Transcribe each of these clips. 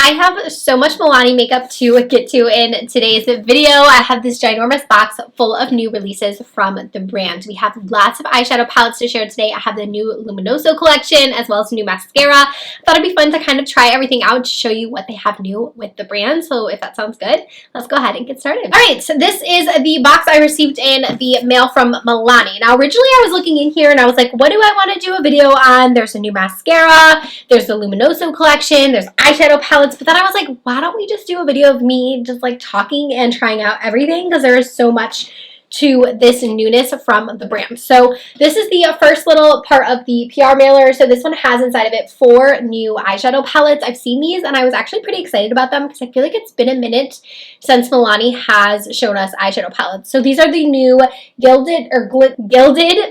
I have so much Milani makeup to get to in today's video. I have this ginormous box full of new releases from the brand. We have lots of eyeshadow palettes to share today. I have the new Luminoso collection as well as new mascara. I thought it'd be fun to kind of try everything out to show you what they have new with the brand. So if that sounds good, let's go ahead and get started. Alright, so this is the box I received in the mail from Milani. Now originally I was looking in here and I was like, what do I want to do a video on? There's a new mascara, there's the Luminoso collection, there's eyeshadow palettes. But then I was like, why don't we just do a video of me just like talking and trying out everything, because there is so much to this newness from the brand. So this is the first little part of the PR mailer. So this one has inside of it 4 new eyeshadow palettes. I've seen these and I was actually pretty excited about them because I feel like it's been a minute since Milani has shown us eyeshadow palettes. So these are the new gilded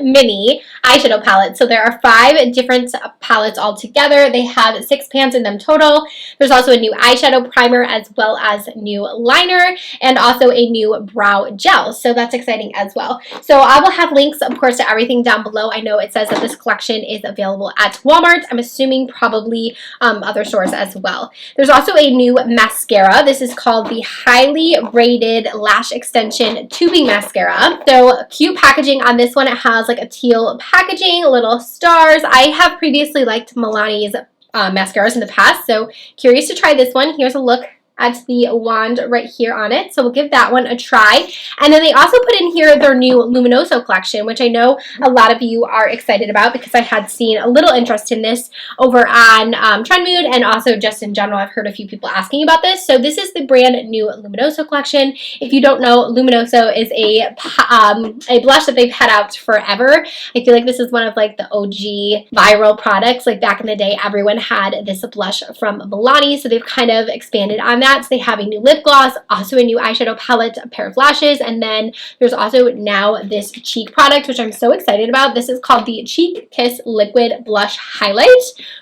mini eyeshadow palettes. So there are 5 different palettes all together. They have 6 pans in them total. There's also a new eyeshadow primer as well as new liner and also a new brow gel. So that's exciting as well. So I will have links, of course, to everything down below. I know it says that this collection is available at Walmart. I'm assuming probably other stores as well. There's also a new mascara. This is called the Highly Rated Lash Extension Tubing Mascara. So cute packaging on this one. It has like a teal packaging, little stars. I have previously liked Milani's mascaras in the past, so curious to try this one. Here's a look at the wand right here on it, so we'll give that one a try. And then they also put in here their new Luminoso collection, which I know a lot of you are excited about because I had seen a little interest in this over on Trendmood, and also just in general I've heard a few people asking about this. So this is the brand new Luminoso collection. If you don't know, Luminoso is a blush that they've had out forever. I feel like this is one of like the OG viral products. Like back in the day, everyone had this blush from Milani, so they've kind of expanded on that. So they have a new lip gloss, also a new eyeshadow palette, a pair of lashes, and then there's also now this cheek product, which I'm so excited about. This is called the Cheek Kiss Liquid Blush Highlight,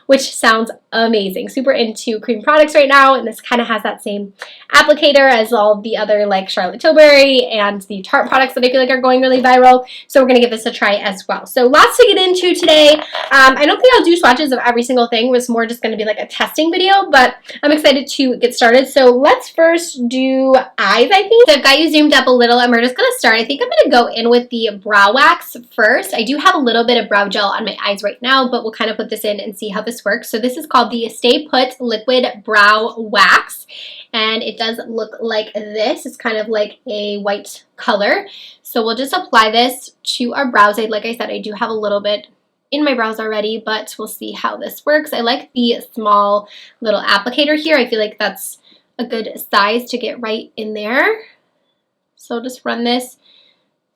which sounds amazing. Super into cream products right now, and this kind of has that same applicator as all the other like Charlotte Tilbury and the Tarte products that I feel like are going really viral. So we're going to give this a try as well. So lots to get into today. I don't think I'll do swatches of every single thing. It was more just going to be like a testing video, but I'm excited to get started. So let's first do eyes, I think. So I've got you zoomed up a little and we're just going to start. I think I'm going to go in with the brow wax first. I do have a little bit of brow gel on my eyes right now, but we'll kind of put this in and see how this works. So this is called the Stay Put Liquid Brow Wax, and it does look like this. It's kind of like a white color. So we'll just apply this to our brows. Like I said, I do have a little bit in my brows already, but we'll see how this works. I like the small little applicator here. I feel like that's a good size to get right in there. So I'll just run this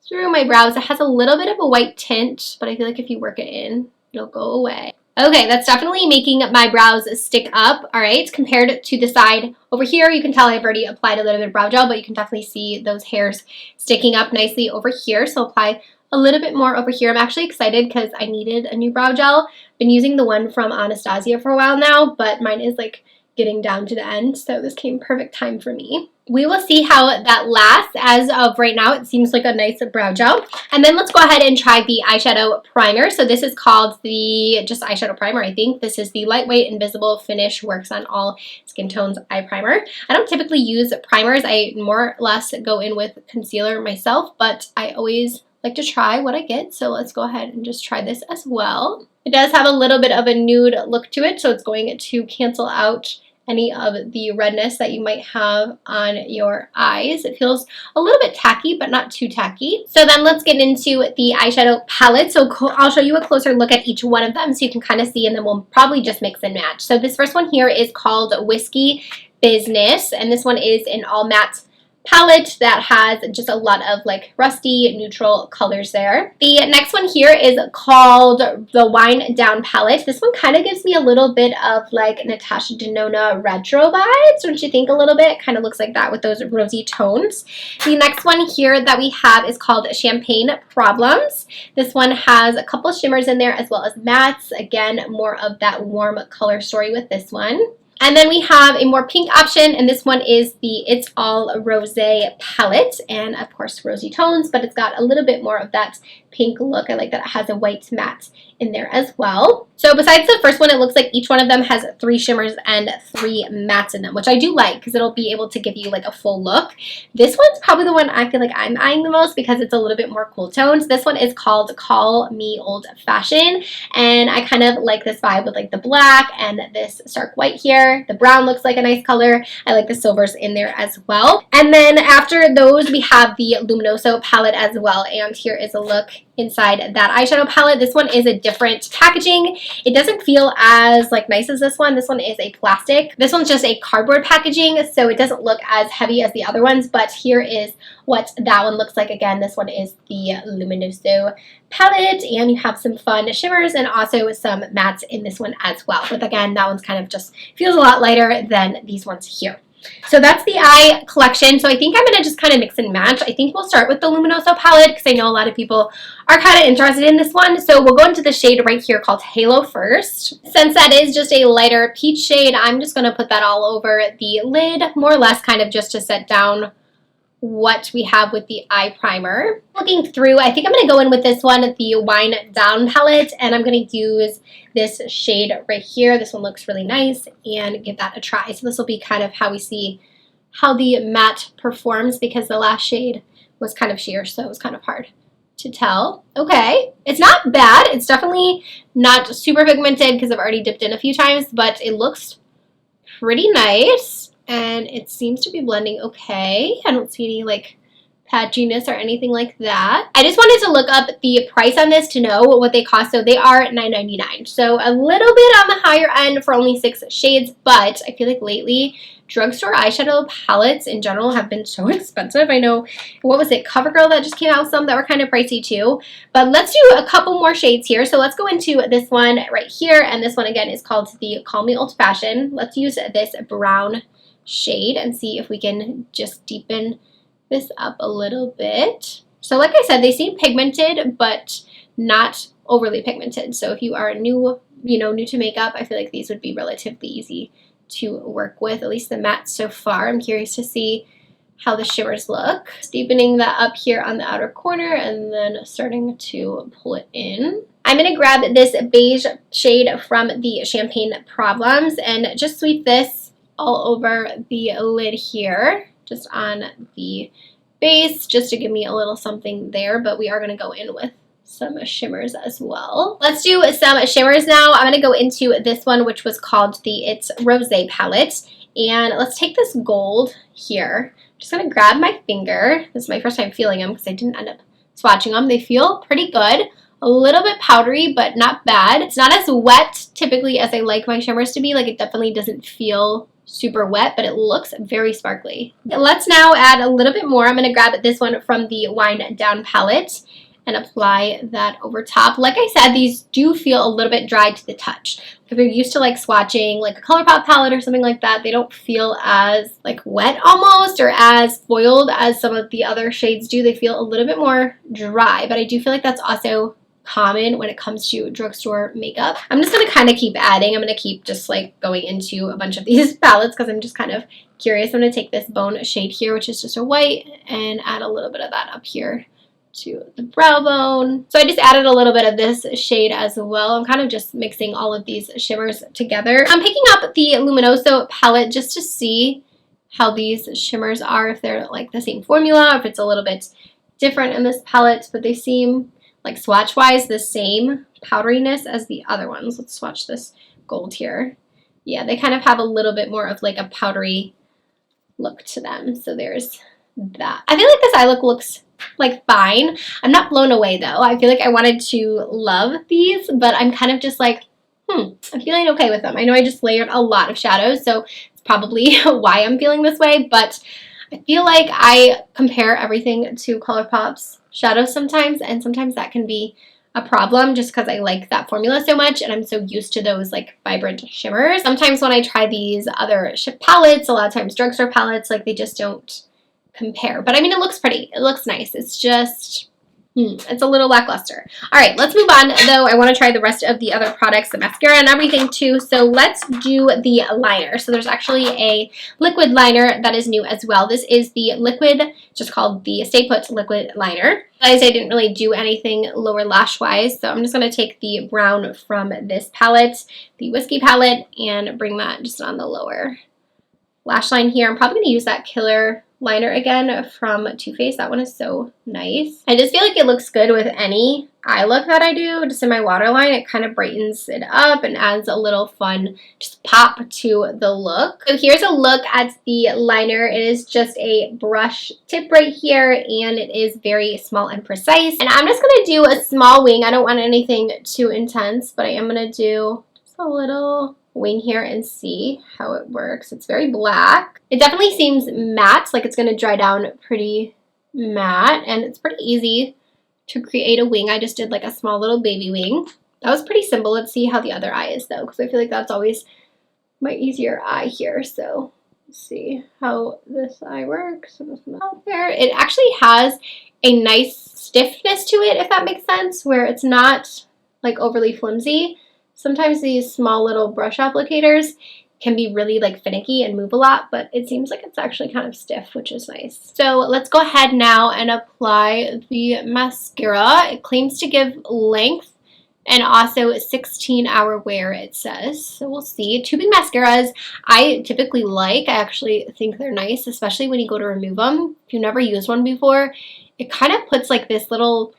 through my brows. It has a little bit of a white tint, but I feel like if you work it in, it'll go away. Okay, that's definitely making my brows stick up. All right, compared to the side over here, you can tell I've already applied a little bit of brow gel, but you can definitely see those hairs sticking up nicely over here. So apply a little bit more over here. I'm actually excited because I needed a new brow gel. Been using the one from Anastasia for a while now, but mine is like getting down to the end, so this came perfect time for me. We will see how that lasts. As of right now, it seems like a nice brow gel. And then let's go ahead and try the eyeshadow primer. So this is called the just eyeshadow primer, I think. This is the Lightweight Invisible Finish Works on All Skin Tones eye primer. I don't typically use primers. I more or less go in with concealer myself, but I always like to try what I get. So let's go ahead and just try this as well. It does have a little bit of a nude look to it, so it's going to cancel out any of the redness that you might have on your eyes. It feels a little bit tacky, but not too tacky. So then let's get into the eyeshadow palette. So I'll show you a closer look at each one of them so you can kind of see, and then we'll probably just mix and match. So this first one here is called Whiskey Business, and this one is an all matte palette that has just a lot of like rusty neutral colors there. The next one here is called the Wine Down palette. This one kind of gives me a little bit of like Natasha Denona retro vibes, don't you think? A little bit kind of looks like that with those rosy tones. The next one here that we have is called Champagne Problems. This one has a couple shimmers in there as well as mattes. Again, more of that warm color story with this one. And then we have a more pink option, and this one is the It's All Rosé palette, and of course rosy tones, but it's got a little bit more of that pink look. I like that it has a white matte in there as well. So besides the first one, it looks like each one of them has 3 shimmers and 3 mattes in them, which I do like because it'll be able to give you like a full look. This one's probably the one I feel like I'm eyeing the most because it's a little bit more cool toned. This one is called Call Me Old Fashioned, and I kind of like this vibe with like the black and this stark white here. The brown looks like a nice color. I like the silvers in there as well. And then after those, we have the Luminoso palette as well, and here is a look inside that eyeshadow palette. This one is a different packaging. It doesn't feel as like nice as this one. This one is a plastic. This one's just a cardboard packaging, so it doesn't look as heavy as the other ones, but here is what that one looks like. Again, this one is the Luminoso palette, and you have some fun shimmers and also some mattes in this one as well. But again, that one's kind of just feels a lot lighter than these ones here. So that's the eye collection. So I think I'm going to just kind of mix and match. I think we'll start with the Luminoso palette because I know a lot of people are kind of interested in this one. So we'll go into the shade right here called Halo first. Since that is just a lighter peach shade, I'm just going to put that all over the lid, more or less kind of just to set down what we have with the eye primer. Looking through, I think I'm going to go in with this one, the Wine Down palette, and I'm going to use this shade right here. This one looks really nice, and give that a try. So this will be kind of how we see how the matte performs because the last shade was kind of sheer, so it was kind of hard to tell. Okay, it's not bad. It's definitely not super pigmented because I've already dipped in a few times, but it looks pretty nice. And it seems to be blending okay. I don't see any like patchiness or anything like that. I just wanted to look up the price on this to know what they cost. So they are $9.99. So a little bit on the higher end for only 6 shades, but I feel like lately drugstore eyeshadow palettes in general have been so expensive. I know, what was it, CoverGirl that just came out with some that were kind of pricey too. But let's do a couple more shades here. So let's go into this one right here, and this one again is called the Call Me Old Fashioned. Let's use this brown shade and see if we can just deepen this up a little bit. So like I said, they seem pigmented but not overly pigmented. So if you are new to makeup, I feel like these would be relatively easy to work with, at least the matte so far. I'm curious to see how the shimmers look. Deepening that up here on the outer corner and then starting to pull it in. I'm going to grab this beige shade from the Champagne Problems and just sweep this all over the lid here, just on the base, just to give me a little something there, but we are going to go in with some shimmers as well. Let's do some shimmers now. I'm going to go into this one, which was called the It's Rosé palette, and let's take this gold here. I'm just going to grab my finger. This is my first time feeling them because I didn't end up swatching them. They feel pretty good. A little bit powdery, but not bad. It's not as wet typically as I like my shimmers to be. Like, it definitely doesn't feel super wet, but it looks very sparkly. Let's now add a little bit more. I'm going to grab this one from the Wine Down palette and apply that over top. Like I said, these do feel a little bit dry to the touch. If you're used to like swatching like a ColourPop palette or something like that, they don't feel as like wet almost or as foiled as some of the other shades do. They feel a little bit more dry, but I do feel like that's also common when it comes to drugstore makeup. I'm just going to kind of keep adding. I'm going to keep just like going into a bunch of these palettes because I'm just kind of curious. I'm going to take this Bone shade here, which is just a white, and add a little bit of that up here to the brow bone. So I just added a little bit of this shade as well. I'm kind of just mixing all of these shimmers together. I'm picking up the Luminoso palette just to see how these shimmers are, if they're like the same formula, or if it's a little bit different in this palette, but they seem like swatch-wise the same powderiness as the other ones. Let's swatch this gold here. Yeah, they kind of have a little bit more of like a powdery look to them. So there's that. I feel like this eye look looks like fine. I'm not blown away though. I feel like I wanted to love these, but I'm kind of just like, I'm feeling okay with them. I know I just layered a lot of shadows, so it's probably why I'm feeling this way, but I feel like I compare everything to ColourPop's shadows sometimes, and sometimes that can be a problem just because I like that formula so much and I'm so used to those like vibrant shimmers. Sometimes when I try these other palettes, a lot of times drugstore palettes, like they just don't compare. But I mean, it looks pretty. It looks nice. It's just, It's a little lackluster. All right, let's move on, though. I want to try the rest of the other products, the mascara and everything, too. So let's do the liner. So there's actually a liquid liner that is new as well. This is the liquid, just called the Stay Put Liquid Liner. Guys, I didn't really do anything lower lash-wise, so I'm just going to take the brown from this palette, the Whiskey palette, and bring that just on the lower lash line here. I'm probably going to use that Killer liner again from Too Faced. That one is so nice. I just feel like it looks good with any eye look that I do. Just in my waterline, it kind of brightens it up and adds a little fun just pop to the look. So here's a look at the liner. It is just a brush tip right here, and it is very small and precise. And I'm just going to do a small wing. I don't want anything too intense, but I am going to do just a little wing here and see how it works. It's very black. It definitely seems matte, like it's going to dry down pretty matte, and it's pretty easy to create a wing. I just did like a small little baby wing. That was pretty simple. Let's see how the other eye is though, because I feel like that's always my easier eye here. So let's see how this eye works. Out there, it actually has a nice stiffness to it, if that makes sense, where it's not like overly flimsy. Sometimes these small little brush applicators can be really like finicky and move a lot, but it seems like it's actually kind of stiff, which is nice. So let's go ahead now and apply the mascara. It claims to give length and also 16-hour wear, it says. So we'll see. Tubing mascaras I typically like. I actually think they're nice, especially when you go to remove them. If you've never used one before, it kind of puts like this little,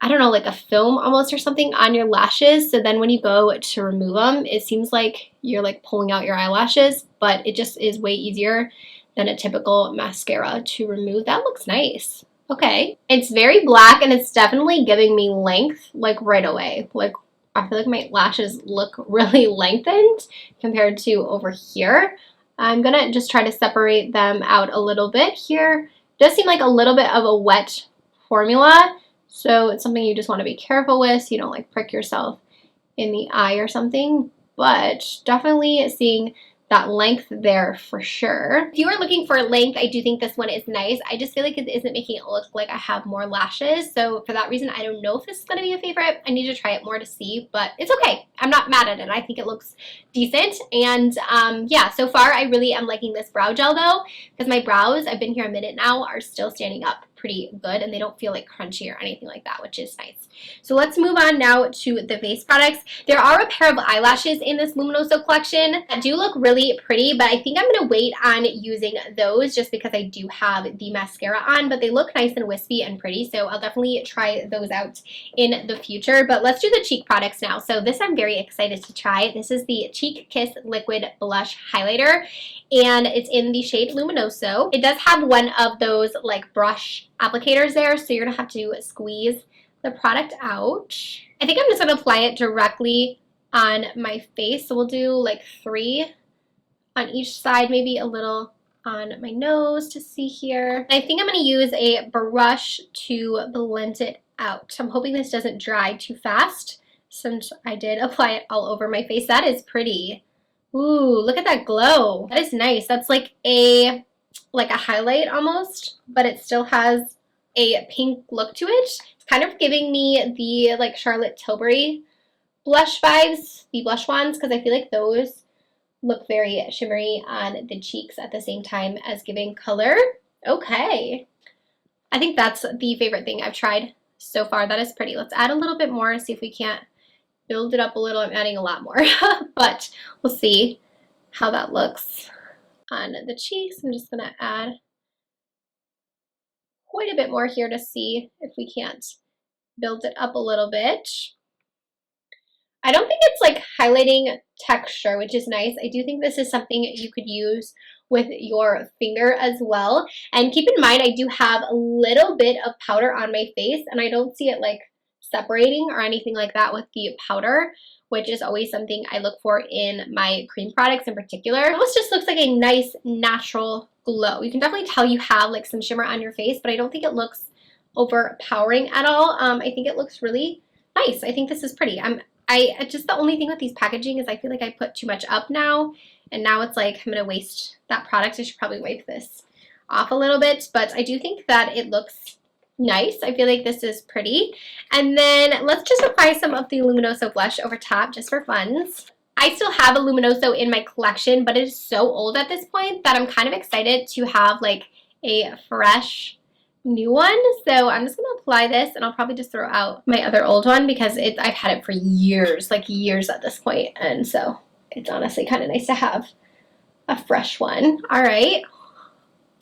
I don't know, like a film almost or something on your lashes. So then when you go to remove them, it seems like you're like pulling out your eyelashes, but it just is way easier than a typical mascara to remove. That looks nice. Okay. It's very black, and it's definitely giving me length like right away. Like I feel like my lashes look really lengthened compared to over here. I'm going to just try to separate them out a little bit here. It does seem like a little bit of a wet formula. So it's something you just want to be careful with so you don't like prick yourself in the eye or something, but definitely seeing that length there for sure. If you are looking for length, I do think this one is nice. I just feel like it isn't making it look like I have more lashes. So for that reason, I don't know if this is going to be a favorite. I need to try it more to see, but it's okay. I'm not mad at it. I think it looks decent. And yeah, so far I really am liking this brow gel though, because my brows, I've been here a minute now, are still standing up pretty good, and they don't feel like crunchy or anything like that, which is nice. So let's move on now to the face products. There are a pair of eyelashes in this Luminoso collection that do look really pretty, but I think I'm going to wait on using those just because I do have the mascara on, but they look nice and wispy and pretty, so I'll definitely try those out in the future. But let's do the cheek products now. So this I'm very excited to try. This is the Cheek Kiss Liquid Blush Highlighter, and it's in the shade Luminoso. It does have one of those like brush applicators there, so you're gonna have to squeeze the product out. I think I'm just gonna apply it directly on my face, so we'll do like 3 on each side, maybe a little on my nose to see here. I think I'm gonna use a brush to blend it out. I'm hoping this doesn't dry too fast since I did apply it all over my face. That is pretty. Ooh, look at that glow. That is nice. That's like a highlight almost, but it still has a pink look to it. It's kind of giving me the like Charlotte Tilbury blush vibes, the blush ones, because I feel like those look very shimmery on the cheeks at the same time as giving color. Okay. I think that's the favorite thing I've tried so far. That is pretty. Let's add a little bit more, see if we can't build it up a little. I'm adding a lot more, but we'll see how that looks on the cheeks. I'm just going to add quite a bit more here to see if we can't build it up a little bit. I don't think it's like highlighting texture, which is nice. I do think this is something you could use with your finger as well. And keep in mind, I do have a little bit of powder on my face, and I don't see it like separating or anything like that with the powder, which is always something I look for in my cream products in particular. It almost just looks like a nice natural glow. You can definitely tell you have like some shimmer on your face, but I don't think it looks overpowering at all. I think it looks really nice. I think this is pretty. Just the only thing with these packaging is I feel like I put too much up now, and now it's like I'm gonna waste that product. I should probably wipe this off a little bit, but I do think that it looks nice. I feel like this is pretty. And then let's just apply some of the Luminoso blush over top just for funs. I still have a Luminoso in my collection, but it is so old at this point that I'm kind of excited to have like a fresh new one. So I'm just going to apply this, and I'll probably just throw out my other old one because I've had it for years, like years at this point. And so it's honestly kind of nice to have a fresh one. All right.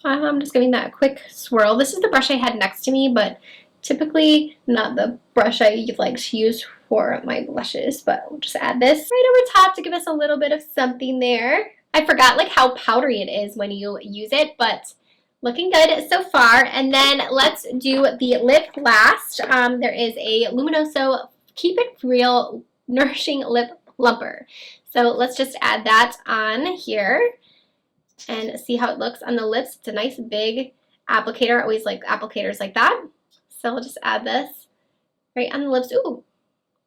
I'm just giving that a quick swirl. This is the brush I had next to me, but typically not the brush I like to use for my blushes, but we'll just add this right over top to give us a little bit of something there. I forgot like how powdery it is when you use it, but looking good so far. And then let's do the lip last. There is a Luminoso Keep It Real Nourishing Lip Plumper. So let's just add that on here and see how it looks on the lips. It's a nice big applicator. I always like applicators like that. So we'll just add this right on the lips. Ooh,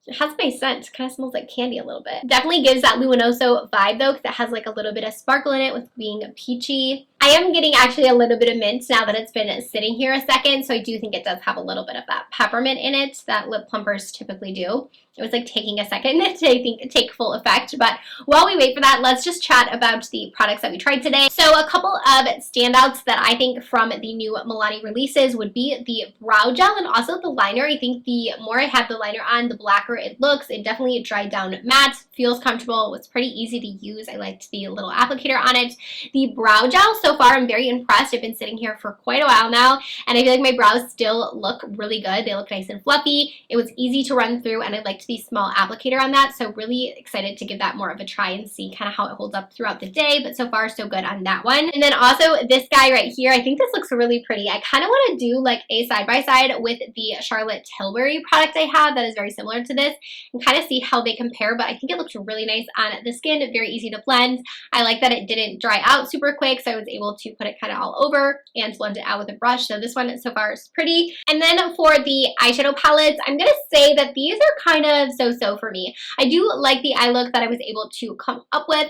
it has a nice scent. It kind of smells like candy a little bit. Definitely gives that Luminoso vibe though, because it has like a little bit of sparkle in it with being peachy. I am getting actually a little bit of mint now that it's been sitting here a second, so I do think it does have a little bit of that peppermint in it that lip plumpers typically do. It was like taking a second to take full effect, but while we wait for that, let's just chat about the products that we tried today. So a couple of standouts that I think from the new Milani releases would be the brow gel and also the liner. I think the more I have the liner on, the blacker it looks. It definitely dried down matte, feels comfortable, was pretty easy to use. I liked the little applicator on it. The brow gel, so far I'm very impressed. I've been sitting here for quite a while now, and I feel like my brows still look really good. They look nice and fluffy. It was easy to run through, and I liked the small applicator on that, so really excited to give that more of a try and see kind of how it holds up throughout the day, but so far so good on that one. And then also this guy right here, I think this looks really pretty. I kind of want to do like a side-by-side with the Charlotte Tilbury product I have that is very similar to this and kind of see how they compare, but I think it looks really nice on the skin, very easy to blend. I like that it didn't dry out super quick, so I was able to put it kind of all over and blend it out with a brush. So this one so far is pretty. And then for the eyeshadow palettes, I'm going to say that these are kind of so-so for me. I do like the eye look that I was able to come up with,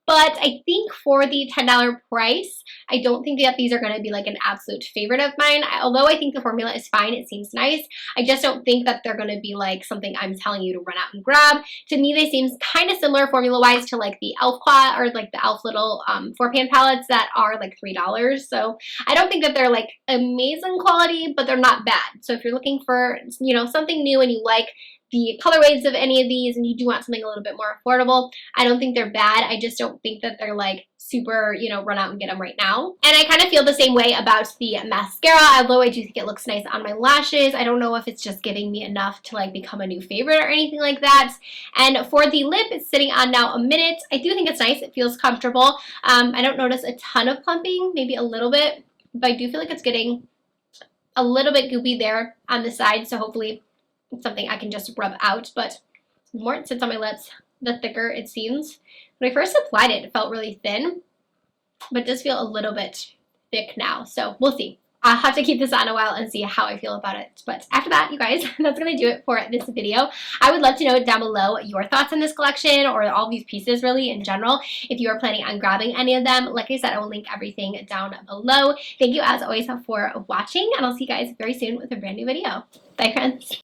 but I think for the $10 price, I don't think that these are going to be like an absolute favorite of mine. Although I think the formula is fine, it seems nice, I just don't think that they're going to be like something I'm telling you to run out and grab. To me, they seem kind of similar formula-wise to like the e.l.f. quad or like the e.l.f. little 4-pan palettes that are like $3. So I don't think that they're like amazing quality, but they're not bad. So if you're looking for, you know, something new and you like the colorways of any of these and you do want something a little bit more affordable, I don't think they're bad. I just don't think that they're like super, you know, run out and get them right now. And I kind of feel the same way about the mascara, although I do think it looks nice on my lashes. I don't know if it's just giving me enough to like become a new favorite or anything like that. And for the lip, it's sitting on now a minute. I do think it's nice. It feels comfortable. I don't notice a ton of plumping, maybe a little bit, but I do feel like it's getting a little bit goopy there on the side, so hopefully it's something I can just rub out. But the more it sits on my lips, the thicker it seems. When I first applied it, it felt really thin, but it does feel a little bit thick now, so we'll see. I'll have to keep this on a while and see how I feel about it. But after that, you guys, that's going to do it for this video. I would love to know down below your thoughts on this collection or all these pieces really in general. If you are planning on grabbing any of them, like I said, I will link everything down below. Thank you as always for watching, and I'll see you guys very soon with a brand new video. Bye, friends.